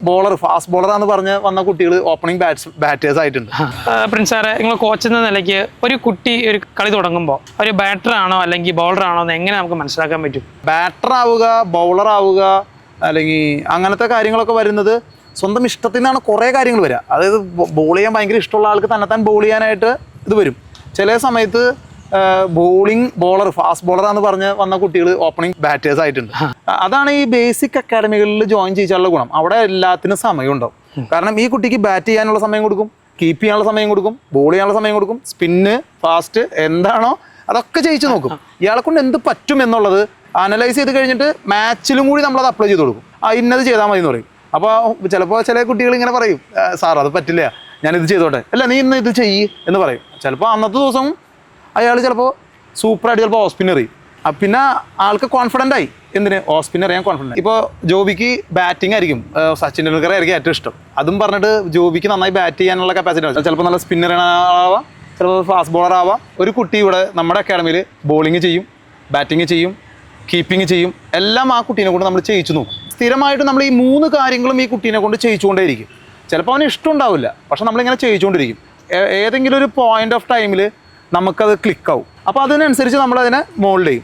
Bowler fast ബോളറാന്ന് പറഞ്ഞ് വന്ന കുട്ടികൾ ഓപ്പണിംഗ് ബാറ്റേഴ്സ് ആയിട്ടുണ്ട്. പ്രിൻസ് സാറെ, നിങ്ങൾ കോച്ച് എന്ന നിലയ്ക്ക് ഒരു കുട്ടി ഒരു കളി തുടങ്ങുമ്പോൾ ഒരു ബാറ്റർ ആണോ അല്ലെങ്കിൽ ബോളർ ആണോ എന്ന് എങ്ങനെ നമുക്ക് മനസ്സിലാക്കാൻ പറ്റും? ബാറ്റർ ആവുക, ബൗളർ ആവുക, അല്ലെങ്കിൽ അങ്ങനത്തെ കാര്യങ്ങളൊക്കെ വരുന്നത് സ്വന്തം ഇഷ്ടത്തിൽ നിന്നാണ് കുറേ കാര്യങ്ങൾ വരിക. അതായത് ബോൾ ചെയ്യാൻ ഭയങ്കര ഇഷ്ടമുള്ള ആൾക്ക് തന്നെത്താൻ ബോൾ ചെയ്യാനായിട്ട് ഇത് വരും. ചില സമയത്ത് ബോളർ ഫാസ്റ്റ് ബോളറാന്ന് പറഞ്ഞ് വന്ന കുട്ടികൾ ഓപ്പണിംഗ് ബാറ്റേഴ്സ് ആയിട്ടുണ്ട്. അതാണ് ഈ ബേസിക് അക്കാഡമികളിൽ ജോയിൻ ചെയ്യിച്ചാലുള്ള ഗുണം. അവിടെ എല്ലാത്തിനും സമയം ഉണ്ടാവും. കാരണം ഈ കുട്ടിക്ക് ബാറ്റ് ചെയ്യാനുള്ള സമയം കൊടുക്കും, കീപ്പ് ചെയ്യാനുള്ള സമയം കൊടുക്കും, ബോൾ ചെയ്യാനുള്ള സമയം കൊടുക്കും, സ്പിന്ന്, ഫാസ്റ്റ് എന്താണോ അതൊക്കെ ചെയ്യിച്ച് നോക്കും. ഇയാളെ കൊണ്ട് എന്ത് പറ്റും എന്നുള്ളത് അനലൈസ് ചെയ്ത് കഴിഞ്ഞിട്ട് മാച്ചിലും കൂടി നമ്മളത് അപ്ലൈ ചെയ്ത് കൊടുക്കും. ഇന്നത് ചെയ്താൽ മതി എന്ന് പറയും. അപ്പോൾ ചിലപ്പോൾ ചില കുട്ടികൾ ഇങ്ങനെ പറയും, സാർ അത് പറ്റില്ല, ഞാനിത് ചെയ്തോട്ടെ, അല്ല നീ ഇന്ന് ഇത് ചെയ്യ് എന്ന് പറയും. ചിലപ്പോൾ അന്നത്തെ ദിവസം അയാൾ ചിലപ്പോൾ സൂപ്പറായിട്ട് ചിലപ്പോൾ ഓഫ് സ്പിന്നർ ചെയ്യും. പിന്നെ ആൾക്ക് കോൺഫിഡൻ്റ് ആയി. എന്തിന്? ഓഫ് സ്പിന്നർ ചെയ്യാൻ കോൺഫിഡൻ്റ്. ഇപ്പോൾ ജോബിക്ക് ബാറ്റിംഗ് ആയിരിക്കും, സച്ചിൻ ടെണ്ടുൽക്കർ ആയിരിക്കും ഏറ്റവും ഇഷ്ടം. അതും പറഞ്ഞിട്ട് ജോബിക്ക് നന്നായി ബാറ്റ് ചെയ്യാനുള്ള കപ്പാസിറ്റി ഉണ്ട്. ചിലപ്പോൾ നല്ല സ്പിന്നർ ആവാം, ചിലപ്പോൾ ഫാസ്റ്റ് ബോളർ ആവാം. ഒരു കുട്ടി ഇവിടെ നമ്മുടെ അക്കാഡമിയിൽ ബോളിങ് ചെയ്യും, ബാറ്റിംഗ് ചെയ്യും, കീപ്പിംഗ് ചെയ്യും. എല്ലാം ആ കുട്ടീനെ കൊണ്ട് നമ്മൾ ചെയ്യിച്ചു നോക്കും. സ്ഥിരമായിട്ട് നമ്മൾ ഈ 3 കാര്യങ്ങളും ഈ കുട്ടീനെ കൊണ്ട് ചെയ്യിച്ചുകൊണ്ടേയിരിക്കും. ചിലപ്പോൾ അവന് ഇഷ്ടം ഉണ്ടാവില്ല, പക്ഷെ നമ്മളിങ്ങനെ ചെയ്യിച്ചുകൊണ്ടിരിക്കും. ഏതെങ്കിലും ഒരു പോയിന്റ് ഓഫ് ടൈമിൽ നമുക്കത് ക്ലിക്കാവും. അപ്പോൾ അതിനനുസരിച്ച് നമ്മളതിനെ മോൾഡ് ചെയ്യും.